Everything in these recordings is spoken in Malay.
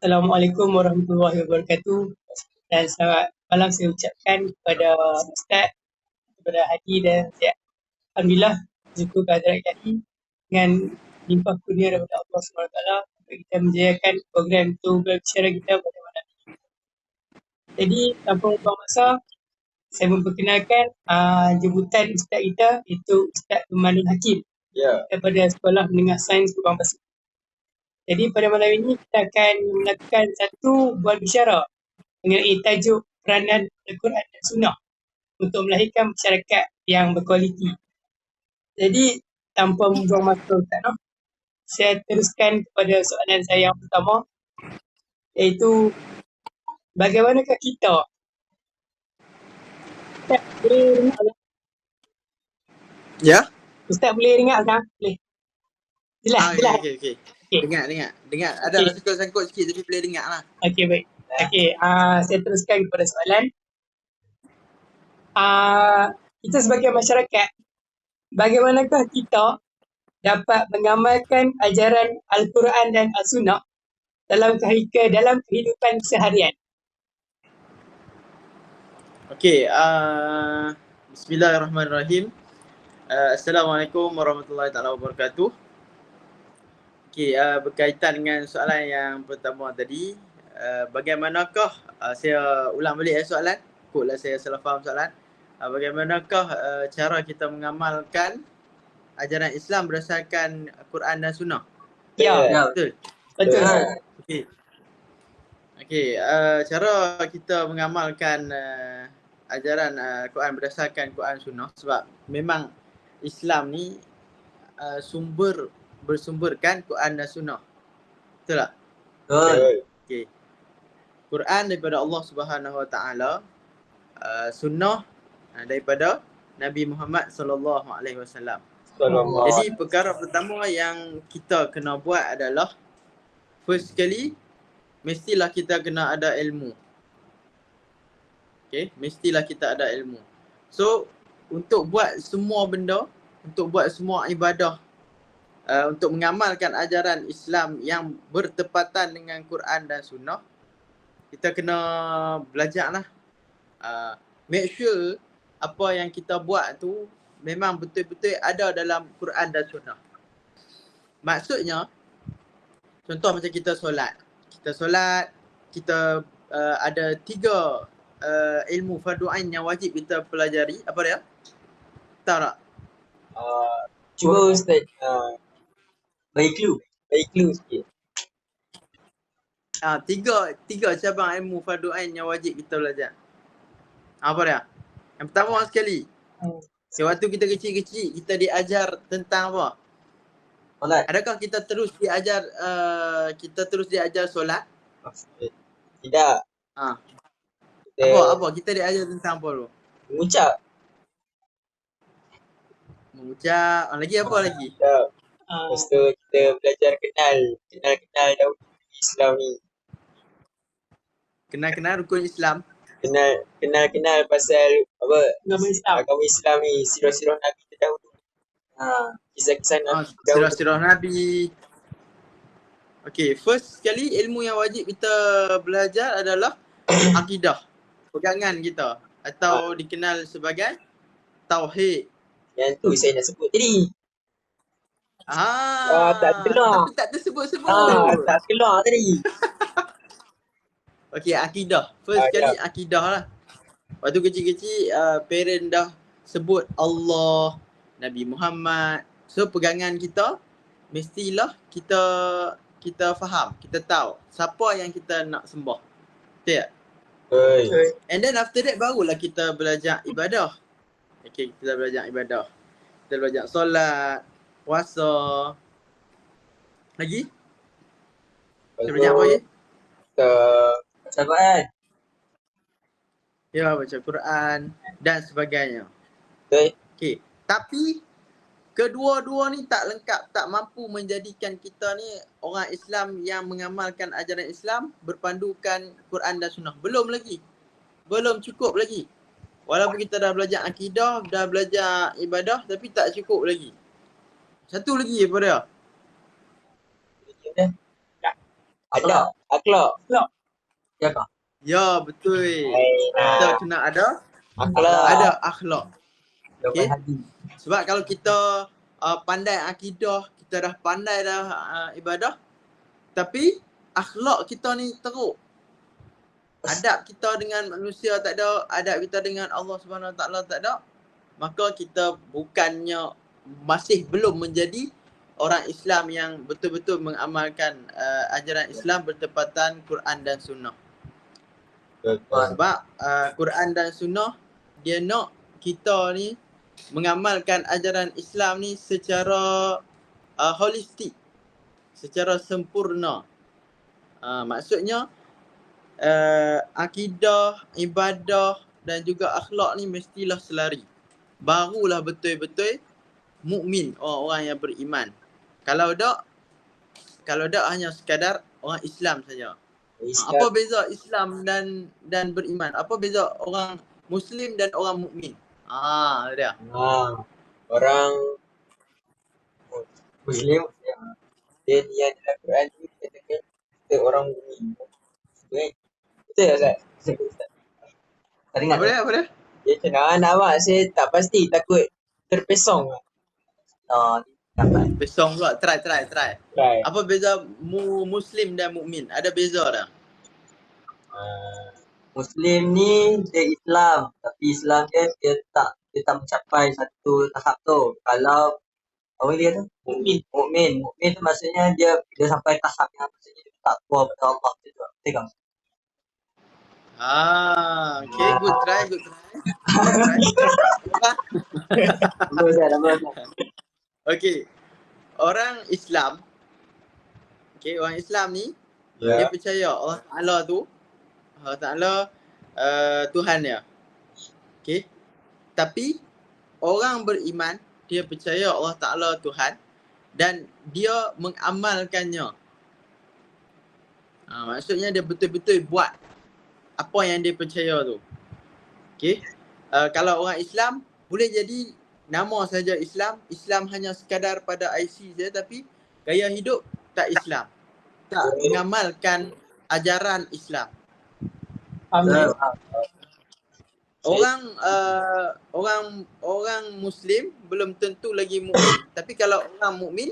Assalamualaikum warahmatullahi wabarakatuh dan selamat malam saya ucapkan kepada Ustaz, kepada Hadi dan Ziyad. Alhamdulillah, syukur kehadirat ilahi dengan limpah kurnia daripada Allah SWT untuk kita menjayakan program itu berbicara kita pada malam ini. Jadi, tanpa membuang masa, saya memperkenalkan jemputan Ustaz kita iaitu Ustaz Pemandu Hakim daripada Sekolah Menengah Sains Kubang Pasir. Jadi pada malam ini kita akan melakukan satu buah bicara mengenai tajuk peranan Al-Quran dan Sunnah untuk melahirkan masyarakat yang berkualiti. Jadi tanpa membuang masa Ustaz, saya teruskan kepada soalan saya yang pertama, iaitu bagaimanakah kita? Ustaz boleh dengar tak? Ya? Ustaz boleh dengar tak? Boleh. Jelas. Okey. Dengar. Ada Okey. sangkut-sangkut sikit tapi boleh dengar lah. Okey, baik. Okey, saya teruskan kepada soalan. Kita sebagai masyarakat, bagaimanakah kita dapat mengamalkan ajaran Al-Quran dan As-Sunnah dalam kehidupan seharian? Okey, bismillahirrahmanirrahim. Assalamualaikum warahmatullahi taala wabarakatuh. Okey, berkaitan dengan soalan yang pertama tadi, bagaimanakah saya ulang balik soalan, takutlah saya salah faham soalan. Bagaimanakah cara kita mengamalkan ajaran Islam berdasarkan Quran dan Sunnah? Ya. Betul. Okey, cara kita mengamalkan ajaran Quran berdasarkan Quran Sunnah, sebab memang Islam ni bersumberkan Quran dan Sunnah. Betul tak? Betul. Okey. Quran daripada Allah Subhanahu Wa Taala, Sunnah daripada Nabi Muhammad sallallahu alaihi wasallam. Jadi perkara pertama yang kita kena buat adalah, first sekali mestilah kita kena ada ilmu. Okay, mestilah kita ada ilmu. So, untuk buat semua benda, untuk buat semua ibadah, untuk mengamalkan ajaran Islam yang bertepatan dengan Quran dan Sunnah, kita kena belajar lah. Make sure apa yang kita buat tu memang betul-betul ada dalam Quran dan Sunnah. Maksudnya, contoh macam kita solat. Kita ada 3 ilmu fardu ain yang wajib kita pelajari. Apa dia? Tahu tak? Cuba Ustaz bagi clue sikit. Tiga cabang ilmu fardu ain yang wajib kita belajar. Apa dia? Yang pertama sekali, waktu kita kecil-kecil kita diajar tentang apa? Solat. Adakah kita terus diajar solat? Tidak. Apa? Kita diajar tentang apa dulu? Mengucap. Lagi apa lagi? Lepas tu kita belajar kenal dahulu Islam ni. Kenal rukun Islam. Kenal pasal apa? Agama Islam ni, sirah-sirah Nabi terdahulu. Kisah-kisah Nabi terdahulu. Sirah-sirah Nabi. Okey, first sekali ilmu yang wajib kita belajar adalah akidah, pegangan kita, atau dikenal sebagai tauhid. Yang tu saya nak sebut tadi. Tak keluar. Tapi tak tersebut-sebut. Tak keluar tadi. Okey, akidah. First sekali akidah lah. Waktu kecil-kecil parent dah sebut Allah, Nabi Muhammad. So pegangan kita mestilah kita faham, kita tahu siapa yang kita nak sembah. Betul tak? And then after that barulah kita belajar ibadah. Okay, kita belajar ibadah. Kita belajar solat, puasa. Lagi? Kita belajar apa lagi? Baca Quran. Ya, baca Quran dan sebagainya. Okay, tapi kedua-dua ni tak lengkap, tak mampu menjadikan kita ni orang Islam yang mengamalkan ajaran Islam berpandukan Quran dan Sunnah. Belum lagi. Belum cukup lagi. Walaupun kita dah belajar akidah, dah belajar ibadah, tapi tak cukup lagi. Satu lagi apa dia? Ada. Akhlak. Ya kah? Ya, betul. Nah, Kita kena ada akhlak. akhlak. Jawapan Okey. Hadi. Sebab kalau kita pandai akidah, kita dah pandai dah ibadah, tapi akhlak kita ni teruk. Adab kita dengan manusia tak ada, adab kita dengan Allah Subhanahu Wa Taala tak ada, maka kita bukannya masih belum menjadi orang Islam yang betul-betul mengamalkan ajaran Islam bertepatan Quran dan Sunnah. Sebab Quran dan Sunnah dia nak kita ni mengamalkan ajaran Islam ni secara holistik, secara sempurna. Maksudnya akidah, ibadah dan juga akhlak ni mestilah selari. Barulah betul-betul mukmin, orang yang beriman. Kalau tak hanya sekadar orang Islam saja. Apa beza Islam dan beriman? Apa beza orang Muslim dan orang mukmin? Dia. Orang Muslim dia yang dalam Quran tu katakan kita orang mukmin. Betul tak Ustaz? Tak ingat. Apa dia? Dia macam nak mak saya tak pasti, takut terpesong. Besong pula. Try. Right. Apa beza Muslim dan mukmin? Ada beza tak? Muslim ni dia Islam, tapi Islam dia tak mencapai satu tahap tu. Kalau apa dia tu? Mukmin tu maksudnya dia sampai tahap yang maksudnya dia takwa pada Allah tu. Betul tak? Okay, good try. Bagus. Okay, orang Islam ni dia percaya Allah Ta'ala Tuhan dia. Okay, tapi orang beriman dia percaya Allah Ta'ala Tuhan dan dia mengamalkannya. Maksudnya dia betul-betul buat apa yang dia percaya tu. Okay, kalau orang Islam boleh jadi nama saja Islam hanya sekadar pada IC saja, tapi gaya hidup tak Islam, tak mengamalkan ajaran Islam. Orang Muslim belum tentu lagi mukmin, tapi kalau orang mukmin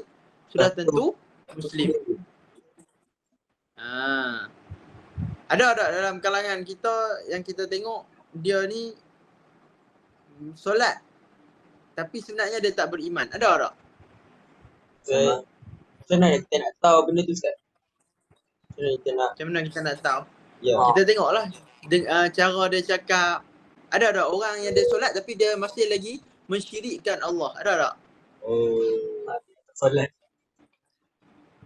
sudah tentu Muslim. Ada dalam kalangan kita yang kita tengok dia ni solat tapi sebenarnya dia tak beriman. Ada tak? Macam mana kita nak tahu benda tu Ustaz? Macam mana kita nak tahu? Ya. Kita tengoklah cara dia cakap. Ada tak orang yang dia solat tapi dia masih lagi mensyirikkan Allah? Ada tak?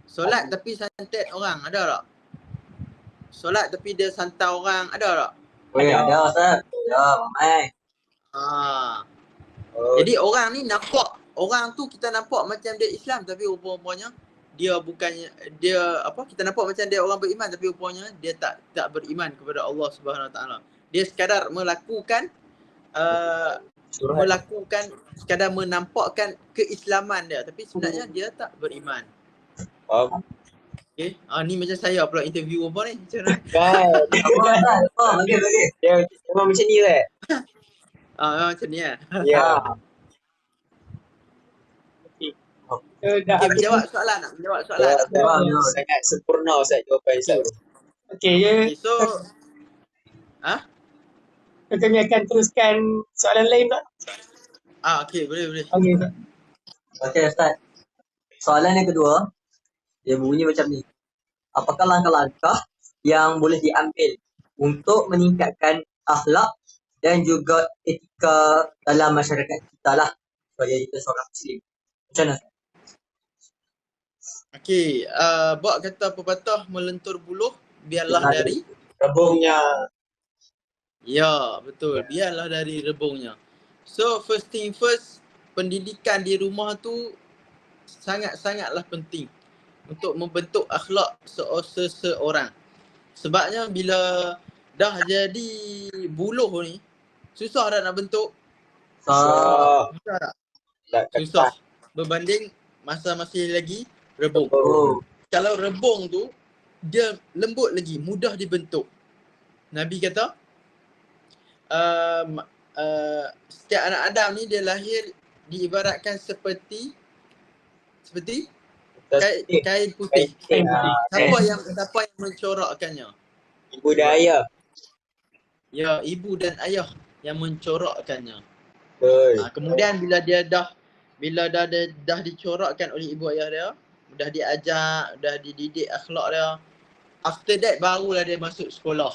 Solat tapi santet orang? Ada tak? Solat tapi dia santau orang? Ada tak? Ada Ustaz. Ya, ramai. Jadi orang ni nampak, orang tu kita nampak macam dia Islam tapi rupa-rupanya dia bukannya, kita nampak macam dia orang beriman tapi rupanya dia tak beriman kepada Allah Subhanahu Wa Taala. Dia sekadar melakukan sekadar menampakkan keislaman dia tapi sebenarnya dia tak beriman. Okay. Ni macam saya pula interview apa ni? Macam mana? Bagi. Dia memang macam ni lah. Macam ni lah. Ya. Menjawab soalan nak? Sangat sempurna Ustaz jawapan Ustaz. Okay, so kami akan teruskan soalan lain tak? Okay, boleh. Okay Ustaz. Soalan yang kedua, dia bunyi macam ni. Apakah langkah-langkah yang boleh diambil untuk meningkatkan akhlak dan juga etika dalam masyarakat kita lah sebagai kita seorang Muslim? Macam mana? Okay, buat kata pepatah melentur buluh biarlah dari rebungnya. Ya, betul. Biarlah dari rebungnya. So first thing first, pendidikan di rumah tu sangat-sangatlah penting untuk membentuk akhlak seseorang. Sebabnya bila dah jadi buluh ni, susah dah nak bentuk. Susah tak? Susah. Berbanding masa masih lagi rebung. Kalau rebung tu, dia lembut lagi, mudah dibentuk. Nabi kata setiap anak Adam ni dia lahir diibaratkan seperti kain putih. Kain putih. Siapa yang mencorakkannya? Ibu dan ayah. Ya, ibu dan ayah yang mencorakkannya. Betul. Kemudian bila dah dicorakkan oleh ibu ayah dia, dah diajar, dah dididik akhlak dia, after that barulah dia masuk sekolah.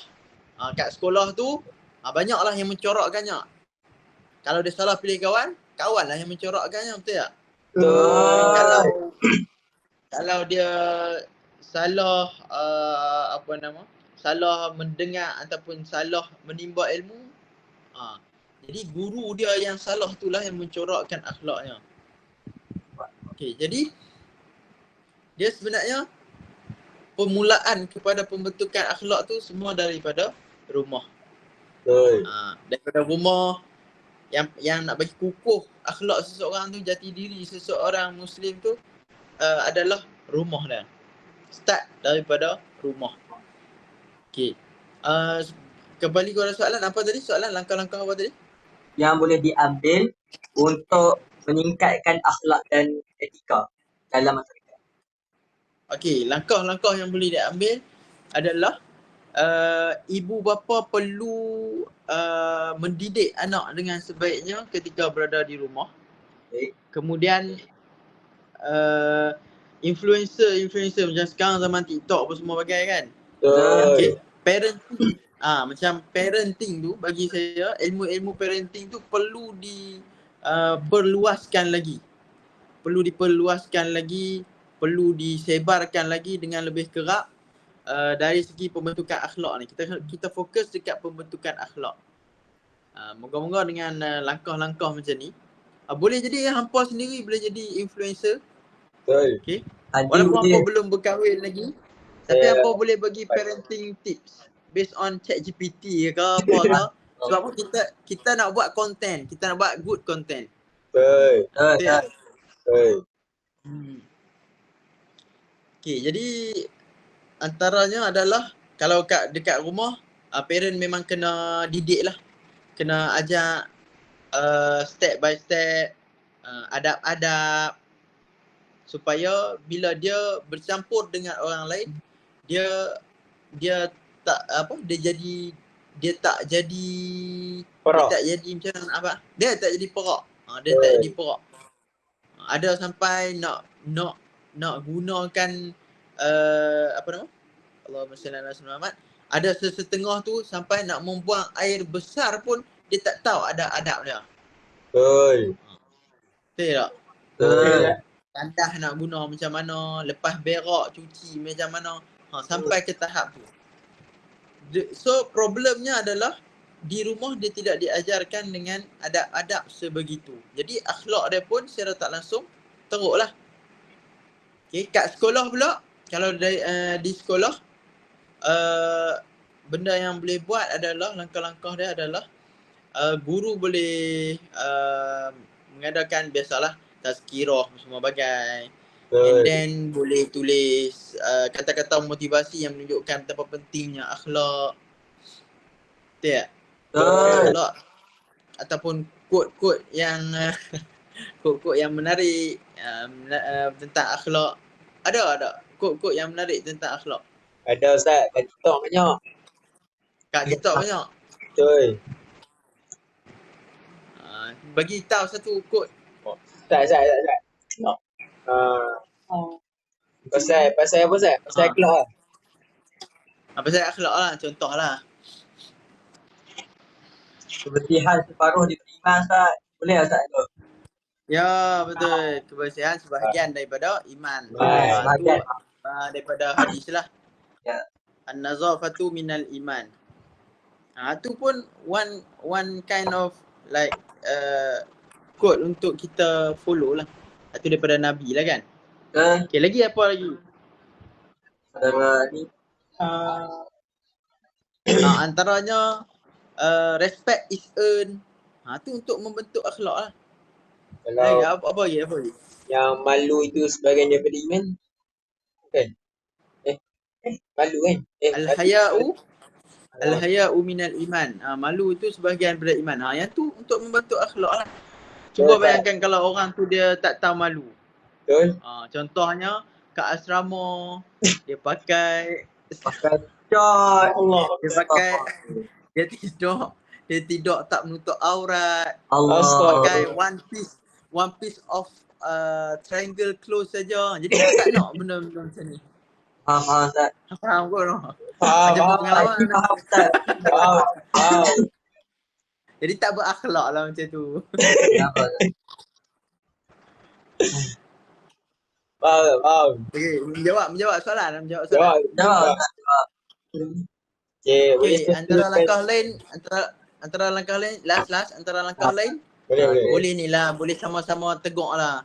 Kat sekolah tu banyaklah yang mencorakkannya. Kalau dia salah pilih kawan, kawan lah yang mencorakkannya, betul tak? Betul. Kalau dia salah salah mendengar ataupun salah menimba ilmu, jadi guru dia yang salah itulah yang mencorakkan akhlaknya. Okey, jadi dia sebenarnya permulaan kepada pembentukan akhlak tu semua daripada rumah. Betul. Daripada rumah yang nak bagi kukuh akhlak seseorang tu, jati diri seseorang Muslim tu adalah rumah dia. Start daripada rumah. Okey. Kembali kepada soalan apa tadi? Soalan langkah-langkah apa tadi? Yang boleh diambil untuk meningkatkan akhlak dan etika dalam masyarakat. Okey, langkah-langkah yang boleh diambil adalah ibu bapa perlu mendidik anak dengan sebaiknya ketika berada di rumah. Okay. Kemudian influencer macam sekarang zaman TikTok apa semua bagai kan. Betul. Okay. Parenting. Macam parenting tu bagi saya, ilmu-ilmu parenting tu perlu diperluaskan lagi. Perlu disebarkan lagi dengan lebih kerap dari segi pembentukan akhlak ni. Kita fokus dekat pembentukan akhlak. Moga-moga dengan langkah-langkah macam ni boleh jadi hampa sendiri boleh jadi influencer. Betul. Okay. Walaupun hampa belum berkahwin lagi, tapi hampa boleh bagi parenting tips based on ChatGPT ke apa ke. Sebab apa kita nak buat content, kita nak buat good content. Betul. Betul. Betul. Okay, jadi antaranya adalah kalau dekat rumah, parent memang kena didik lah. Kena ajar step by step, adab-adab, supaya bila dia bercampur dengan orang lain, dia tak jadi perak. Dia tak jadi perak. Ada sampai nak gunakan Allahumma salli ala sayyidina Muhammad. Ada setengah tu sampai nak membuang air besar pun dia tak tahu ada adab dia. Betul. Betul tak? Betul. Tandah nak guna macam mana, lepas berak cuci macam mana, sampai ke tahap tu. So problemnya adalah di rumah dia tidak diajarkan dengan adab-adab sebegitu. Jadi akhlak dia pun secara tak langsung teruklah. Okay, kat sekolah pula, kalau di sekolah benda yang boleh buat adalah langkah-langkah dia adalah guru boleh mengadakan biasalah tazkirah semua bagai. And then boleh tulis kata-kata motivasi yang menunjukkan betapa pentingnya akhlak. Betul tak? Akhlak ataupun quote-quote yang quote-quote yang menarik tentang akhlak. Ada quote-quote yang menarik tentang akhlak. Ada Ustaz, kat TikTok banyak. Kat TikTok banyak. Betul. Bagi tahu satu quote. Ustaz. Pasal apa Ustaz? Pasal akhlak lah. Pasal akhlak lah, contoh lah. Kebersihan separuh diberi iman, Ustaz. Boleh Ustaz tu? Ya, betul. Kebersihan sebahagian daripada iman. Sebahagian. Daripada hadis lah. Ya. An-nazafatu minal iman. Tu pun one kind of like quote untuk kita follow lah. Itu daripada Nabi lah kan. Okay, lagi apa lagi? Saudara ni. Antaranya respect is earned. Tu untuk membentuk akhlak lah. Kalau Apa lagi? Yang malu itu sebahagian daripada iman. Kan? Malu kan? Al-haya'u minal iman. Malu itu sebahagian daripada iman. Yang tu untuk membentuk akhlak lah. Cuba bayangkan kalau orang tu dia tak tahu malu. Betul. Contohnya kat asrama dia pakai Cot. Allah. dia pakai dia tidur tak menutup aurat. Allah. Pakai one piece of triangle clothes saja. Jadi kita tak nak benda-benda macam ni. Faham Ustaz. Faham kau no? Faham, Macam tu faham. pengalaman. Faham Ustaz. Faham. Jadi tak berakhlak lah macam tu. Kenapa? Faham. Okey, menjawab soalan. Jawab. Jawab. Okay, boleh Okey, antara langkah lain antara langkah lain antara langkah lain boleh ni lah, boleh sama-sama teguk lah.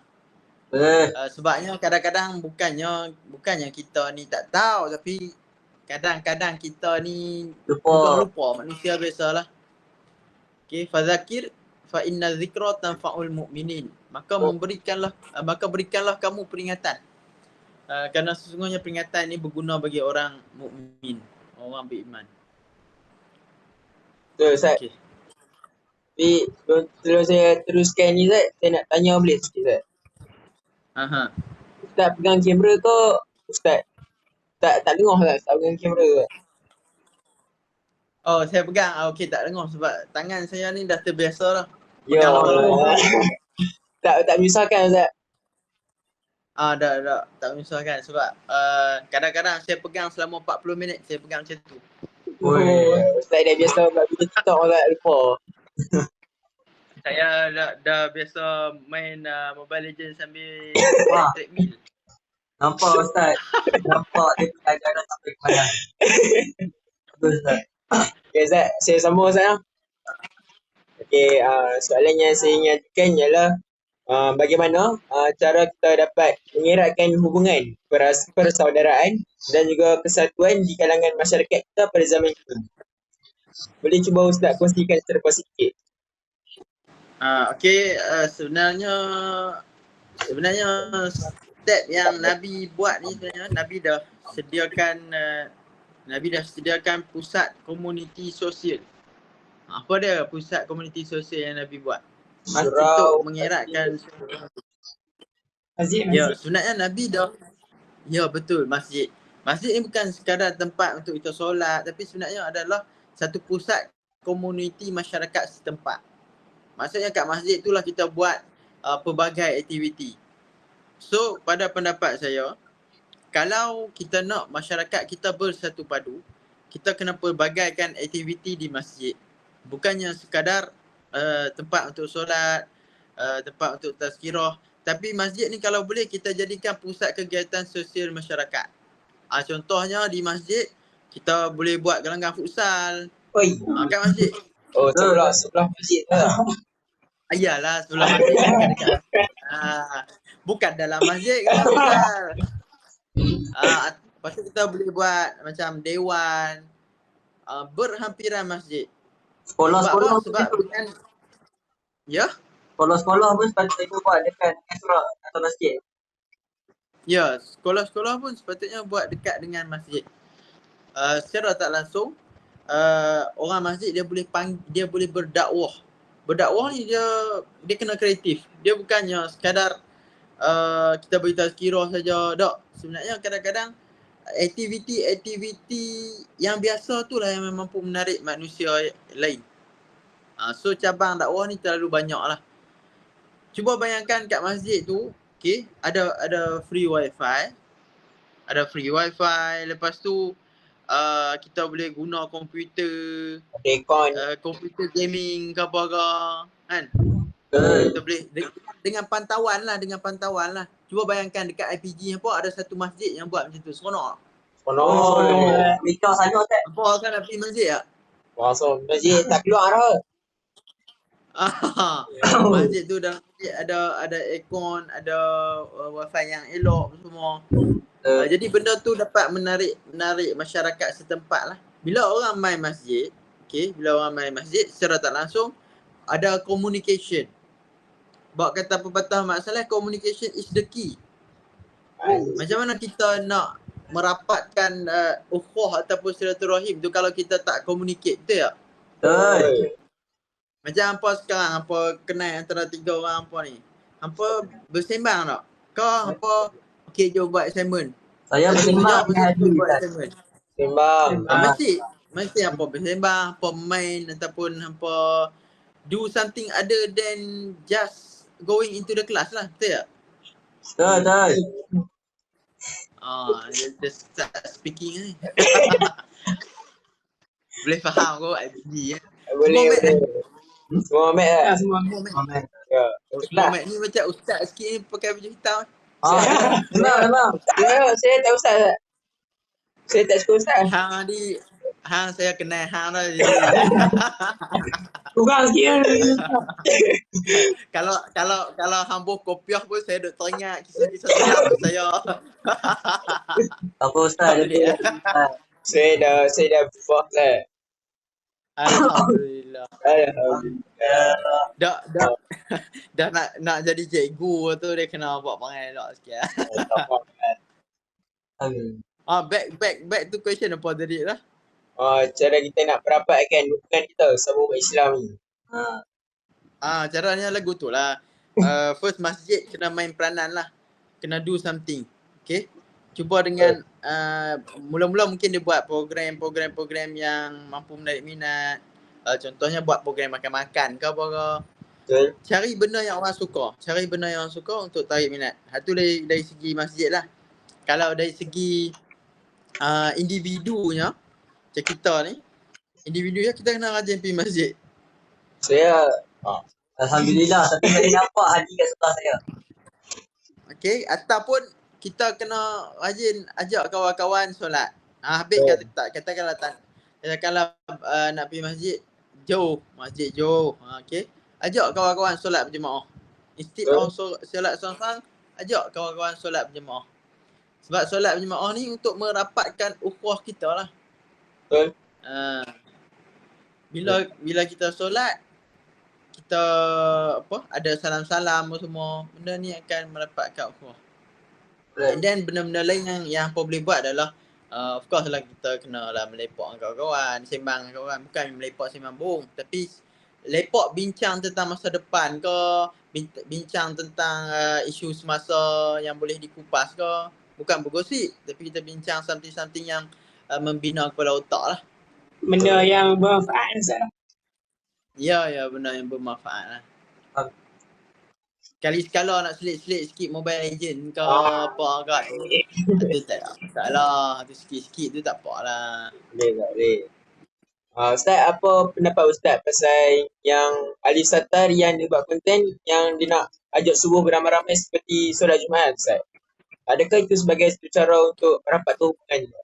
Boleh. Sebabnya kadang-kadang bukannya kita ni tak tahu, tapi kadang-kadang kita ni lupa manusia biasalah. Okey, fadzakir fa inna dzikra tanfa'ul mu'minin. Maka berikanlah kamu peringatan. Kerana sesungguhnya peringatan ini berguna bagi orang mukmin, orang beriman. Betul Ustaz. Okey. Tapi sebelum saya teruskan ni Ustaz, saya nak tanya boleh sikit Ustaz. Ustaz pegang kamera ke Ustaz tak dengar Ustaz pegang kamera Ustaz? Oh, saya pegang. Okey, tak dengar sebab tangan saya ni dah terbiasa lah. Ya Allah. tak menyusahkan Ustaz. Dah tak menyusahkan sebab kadang-kadang saya pegang selama 40 minit saya pegang macam tu. Ustaz dah biasa buat video TikTok Ustaz, lupa. Saya dah biasa main Mobile Legends sambil treadmill. Nampak Ustaz. Nampak dia belajar dah sampai ke mana. Betul Ustaz. Okay Ustaz, saya sambung Ustaz. Okay, soalan yang saya ingin ajukan ialah bagaimana cara kita dapat mengeratkan hubungan persaudaraan dan juga kesatuan di kalangan masyarakat kita pada zaman ini. Boleh cuba Ustaz kongsikan secara sikit? Okey, sebenarnya step yang Nabi buat ni sebenarnya Nabi dah sediakan pusat komuniti sosial. Apa dia pusat komuniti sosial yang Nabi buat? Untuk mengeratkan Masjid. Ya, sebenarnya Nabi dah betul, masjid. Masjid ni bukan sekadar tempat untuk kita solat, tapi sebenarnya adalah satu pusat komuniti masyarakat setempat. Maksudnya kat masjid itulah kita buat pelbagai aktiviti. So, pada pendapat saya, kalau kita nak masyarakat kita bersatu padu, kita kena pelbagaikan aktiviti di masjid. Bukannya sekadar tempat untuk solat, tempat untuk tazkirah. Tapi masjid ni kalau boleh kita jadikan pusat kegiatan sosial masyarakat. Contohnya di masjid, kita boleh buat gelanggang futsal. Kat masjid. Oh, sebelah masjid lah. Iyalah, sebelah masjid kan dekat. Bukan dalam masjid gelanggang futsal. Lepas tu kita boleh buat macam dewan berhampiran masjid. Sekolah-sekolah sebab bukan ya? Sekolah-sekolah pun sepatutnya buat dekat asrama atau masjid. Ya, sekolah-sekolah pun sepatutnya buat dekat dengan masjid. Secara tak langsung orang masjid dia boleh berdakwah. Berdakwah ni dia kena kreatif. Dia bukannya sekadar kita beri tazkirah saja. Tak. Sebenarnya kadang-kadang aktiviti yang biasa tu lah yang mampu menarik manusia lain. So cabang dakwah ni terlalu banyak lah. Cuba bayangkan kat masjid tu, okay, ada free wifi. Lepas tu kita boleh guna komputer, komputer gaming ke apa kan. Kita boleh dengan pantauan lah. Cuba bayangkan dekat IPG apa ada satu masjid yang buat macam tu. Seronok. Nikah sana Ustaz. Apa kan nak pergi masjid tak? Masjid tak keluar dah. Masjid tu dalam masjid ada aircon, ada wifi yang elok semua. Jadi benda tu dapat menarik masyarakat setempat lah. Bila orang main masjid, secara tak langsung ada communication. Bawa kata pepatah Mak Saleh, communication is the key. Macam mana kita nak merapatkan ukhuwah ataupun silaturahim tu kalau kita tak communicate, betul tak? Betul. Macam hampa sekarang, hampa kenal antara 3 orang hampa ni. Hampa bersembang tak? Kau hampa okey jom buat assignment. Saya Lepas tu bersembang sekejap, dengan lepas tu Hadi buat Ustaz. assignment. Sembang. Mesti hampa bersembang, hampa main ataupun hampa do something other than just going into the class lah, betul tak? Betul. Just start speaking ni. Boleh faham kot IPD kan? Boleh, Mat, boleh. Semua mat lah. Semua Semua mat. Amen. Ya. Semua mat ni macam ustaz sikit ni pakai baju hitam. Memang. Saya tak ustaz tak? Saya tak suka ustaz. Hang saya kenal hang dah jadi. kurang sikit kan. kalau hang buat kopiah pun saya duk teringat kisah-kisah seram saya. Apa Ustaz? Tak boleh. Saya dah buat lah. Alhamdulillah. Alhamdulillah. Dah nak jadi cikgu tu dia kena buat perangai elok sikit. Back to question apa tadi lah. Cara kita nak merapatkan hubungan kita sama umat Islam ni. Caranya lagu tu lah. First masjid kena main peranan lah. Kena do something. Okay. Cuba dengan mula-mula mungkin dia buat program yang mampu menarik minat. Contohnya buat program makan-makan ke apa. Betul. Cari benda yang orang suka. Untuk tarik minat. Itu dari segi masjid lah. Kalau dari segi individunya, macam kita ni, individunya kita kena rajin pergi masjid. Saya Alhamdulillah. Tapi saya nampak Hadi kat sebelah saya. Okay. Ataupun kita kena rajin ajak kawan-kawan solat. Habis katakanlah nak pergi masjid jauh. Okay. Ajak kawan-kawan solat berjemaah. Instead of solat seorang-seorang, ajak kawan-kawan solat berjemaah. Sebab solat berjemaah ni untuk merapatkan ukhuwah kita lah. betul. Bila kita solat, kita ada salam-salam semua. Benda ni akan merapatkan ukhuwah. And then benda-benda lain yang apa boleh buat adalah of course lah kita kena lah melepak dengan kawan-kawan, sembang dengan kawan. Bukan melepak sembang bohong, tapi lepak bincang tentang masa depan ke, bincang tentang isu semasa yang boleh dikupas ke. Bukan bergosip, tapi kita bincang something yang membina kepala otak lah. Benda yang bermanfaat Ustaz. Ya, benda yang bermanfaat lah. Sekali-sekala nak selit-selit sikit Mobile Legend ke apa kat tu tak ada masalah. Tu sikit-sikit tu tak apa lah. Boleh. Ustaz, apa pendapat Ustaz pasal yang Alif Satar yang dia buat konten yang dia nak ajak subuh beramai-ramai seperti solat Jumaat, Ustaz? Adakah itu sebagai satu cara untuk merapatkan hubungan juga?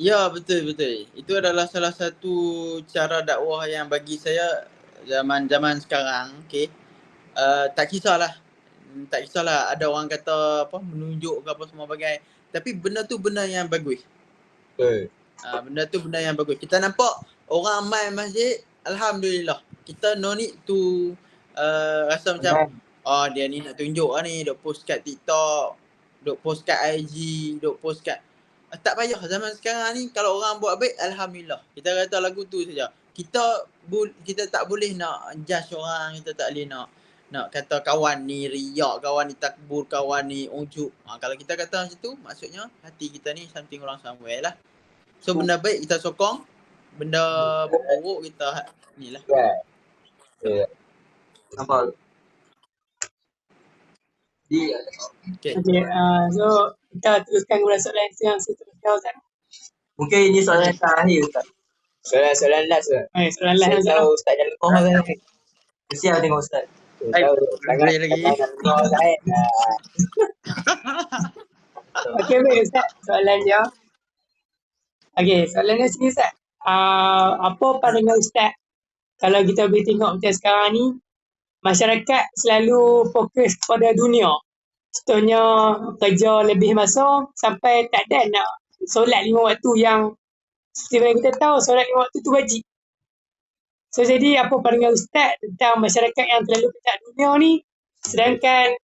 Ya, betul. Itu adalah salah satu cara dakwah yang bagi saya zaman sekarang, okey. Tak kisahlah ada orang kata menunjuk ke apa semua bagai, tapi benda tu benda yang bagus. Betul. Benda tu benda yang bagus. Kita nampak orang main masjid, alhamdulillah. Kita no need to rasa macam dia ni nak tunjuk lah ni, duk post kat TikTok, duk post kat IG, duk post kat tak payah. Zaman sekarang ni kalau orang buat baik, alhamdulillah. Kita kata lagu tu saja. Kita tak boleh nak judge orang, kita tak boleh nak kata kawan ni riak, kawan ni takbur, kawan ni ujub. Kalau kita kata macam tu, maksudnya hati kita ni something wrong somewhere lah. So benda baik kita sokong, benda buruk kita ni lah. Ya. Nampak? Okay. So kita teruskan kepada soalan yang seterusnya Ustaz. Mungkin ini soalan yang terakhir Ustaz. Soalan last ke? Soalan lain Saya tahu Ustaz dah lemah kan? Kesian tengok Ustaz. Saya tahu. Boleh lagi. Okey, baik Ustaz. Soalannya. Okey, soalannya sini Ustaz. Apa pandangan Ustaz kalau kita boleh tengok macam sekarang ni, masyarakat selalu fokus pada dunia. Contohnya kerja lebih masa sampai tak ada nak solat 5 waktu yang seperti mana kita tahu solat 5 waktu tu wajib. So jadi apa pandangan Ustaz tentang masyarakat yang terlalu ketat dunia ni, sedangkan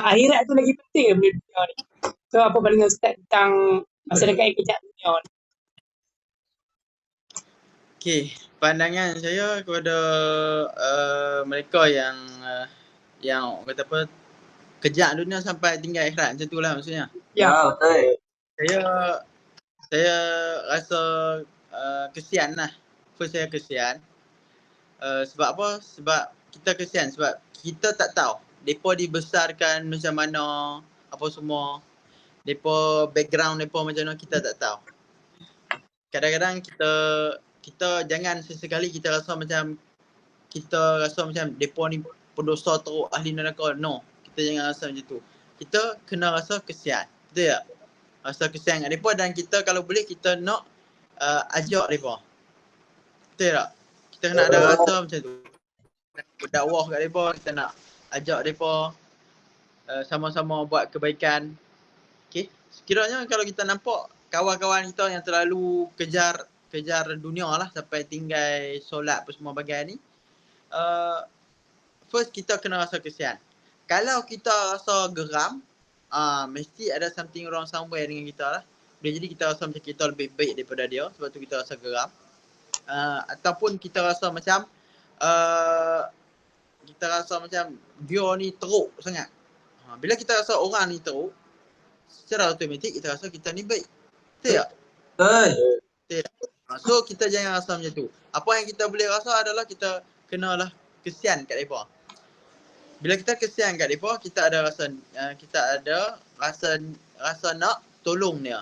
akhirat tu lagi penting daripada dunia ni? So apa pandangan Ustaz tentang masyarakat yang kejap dunia ni? Okey, pandangan saya kepada mereka yang orang kata apa, kejak dunia sampai tinggal akhirat, macam tu lah maksudnya. Ya. Betul. Saya rasa kesian lah. First saya kesian. Sebab apa? Sebab kita kesian sebab kita tak tahu depa dibesarkan macam mana, apa semua. Depa background depa macam mana kita tak tahu. Kadang-kadang kita jangan sesekali kita rasa macam depa ni pendosa teruk, ahli neraka. No, kita jangan rasa macam tu. Kita kena rasa kesian. Betul tak? Rasa kesian kat depa dan kita kalau boleh kita nak ajak depa. Betul tak? Kita kena ada rasa macam tu. Berdakwah kat depa, kita nak ajak depa sama-sama buat kebaikan. Okey. Sekiranya kalau kita nampak kawan-kawan kita yang terlalu kejar dunia lah sampai tinggal solat apa semua bagian ni, first kita kena rasa kesian. Kalau kita rasa geram, mesti ada something wrong somewhere dengan kita lah. Boleh jadi kita rasa macam kita lebih baik daripada dia, sebab tu kita rasa geram. Ataupun kita rasa macam dia ni teruk sangat. Bila kita rasa orang ni teruk, secara automatik kita rasa kita ni baik. Betul tak? Betul. So kita jangan rasa macam tu. Apa yang kita boleh rasa adalah kita kenalah kesian kat mereka. Bila kita kesian kat mereka, kita ada rasa nak tolong dia.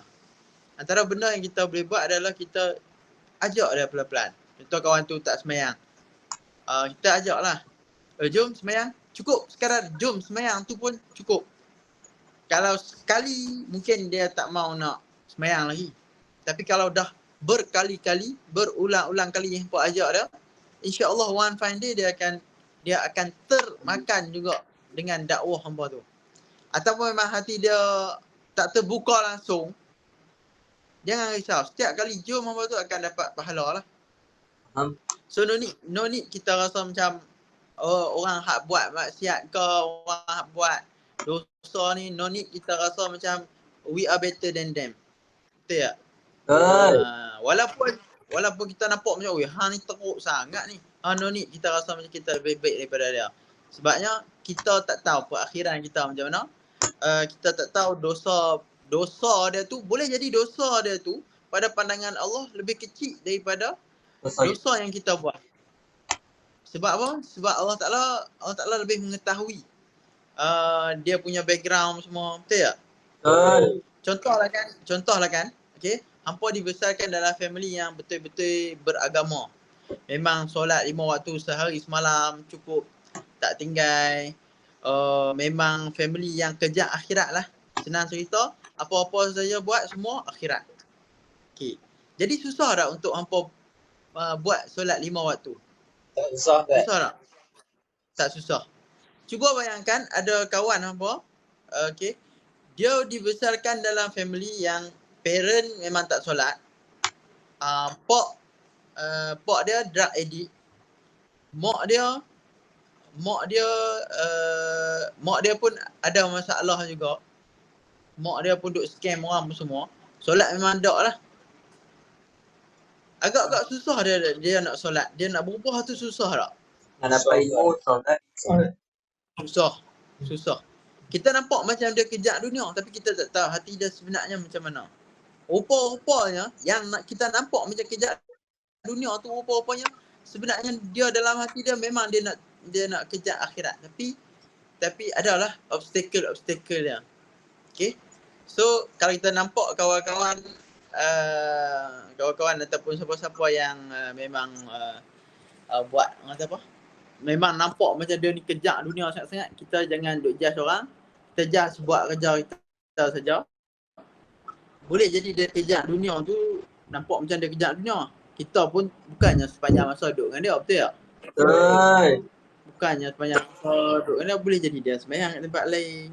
Antara benda yang kita boleh buat adalah kita ajak dia pelan-pelan. Contoh kawan tu tak semayang. Kita ajaklah. Jom semayang. Cukup sekadar jom semayang tu pun cukup. Kalau sekali mungkin dia tak mau nak semayang lagi. Tapi kalau dah berkali-kali, berulang-ulang kali yang hampa ajak dia, insya-Allah one fine day dia akan termakan juga dengan dakwah hampa tu. Ataupun memang hati dia tak terbuka langsung, jangan risau. Setiap kali jom hampa tu akan dapat pahala lah. So no need kita rasa macam orang hak buat maksiat ke, orang hak buat dosa ni, no need kita rasa macam we are better than them. Betul tak? Walaupun kita nampak macam hang ni teruk sangat ni. No need kita rasa macam kita lebih baik daripada dia. Sebabnya kita tak tahu perakhiran kita macam mana. Kita tak tahu dosa dia tu, boleh jadi dosa dia tu pada pandangan Allah lebih kecil daripada dosa yang kita buat. Sebab apa? Sebab Allah Ta'ala lebih mengetahui dia punya background semua. Betul tak? Contohlah kan. Okay. Hampa dibesarkan dalam family yang betul-betul beragama. Memang solat 5 waktu sehari semalam cukup, tak tinggal. Memang family yang kejar akhirat lah. Senang cerita, apa-apa saja buat semua akhirat. Okay. Jadi susah tak untuk hampa buat solat 5 waktu? Tak susah kan? Susah tak? Tak susah. Cuba bayangkan ada kawan hampa, okay, dia dibesarkan dalam family yang parent memang tak solat. Pak dia drug addict. Mak dia pun ada masalah juga. Mak dia pun duk scam orang pun semua. Solat memang tak lah. Agak-agak susah dia nak solat. Dia nak berubah tu susah tak? Nak dapat ilmu solat. Susah. Kita nampak macam dia kejak dunia tapi kita tak tahu hati dia sebenarnya macam mana. Rupa-rupanya yang kita nampak macam kejak dunia tu, rupa-rupanya sebenarnya dia dalam hati dia memang dia nak kejak akhirat. Tapi adalah obstacle dia. Okay. So kalau kita nampak kawan-kawan ataupun siapa-siapa yang memang buat apa, memang nampak macam dia ni kejak dunia sangat-sangat, kita jangan duk judge orang. Kita just buat kerja kita saja. Boleh jadi dia kejak dunia tu nampak macam dia kejak dunia. Kita pun bukannya sepanjang masa duduk dengan dia, betul tak? Betul. Bukannya sepanjang masa duduk dengan dia, boleh jadi dia sembahyang kat tempat lain.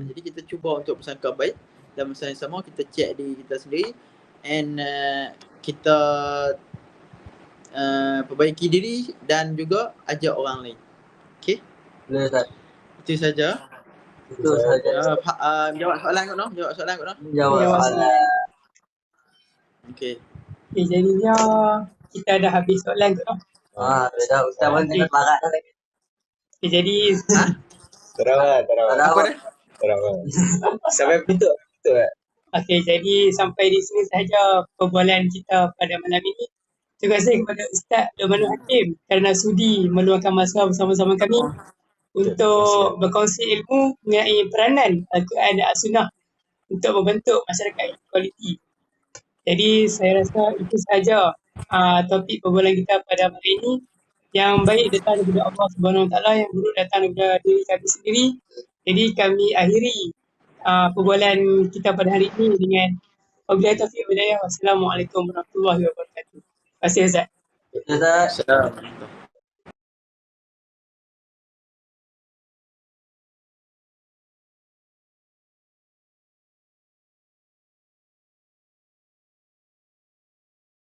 Jadi kita cuba untuk bersangka baik dan masa yang sama kita check diri kita sendiri and kita perbaiki diri dan juga ajak orang lain. Okay? Boleh Ustaz. Itu saja. Itu sahaja. Jawab soalan kot noh. Jawab soalan kot noh. Jawab Jawab soalan. Okey. Okay, jadinya kita dah habis soalan tu. Dah Ustaz pun tengah barat dah. Okay, jadi Terawat. Apa dah? Terawat. Sampai betul. okay, jadi sampai di sini sahaja perbualan kita pada malam ini. Terima kasih kepada Ustaz Luqmanul Hakim kerana sudi meluangkan masa bersama-sama kami untuk berkongsi ilmu mengenai peranan Al-Quran dan As-Sunnah untuk membentuk masyarakat yang kualiti. Jadi saya rasa itu sahaja topik perbualan kita pada hari ini. Yang baik datang daripada Allah Subhanahu Wa Taala, yang buruk datang daripada diri kami sendiri. Jadi kami akhiri perbualan kita pada hari ini dengan wabillahi taufiq wal hidayah. Wassalamualaikum warahmatullahi wabarakatuh. Terima kasih Ustaz. Ustaz. Assalamualaikum.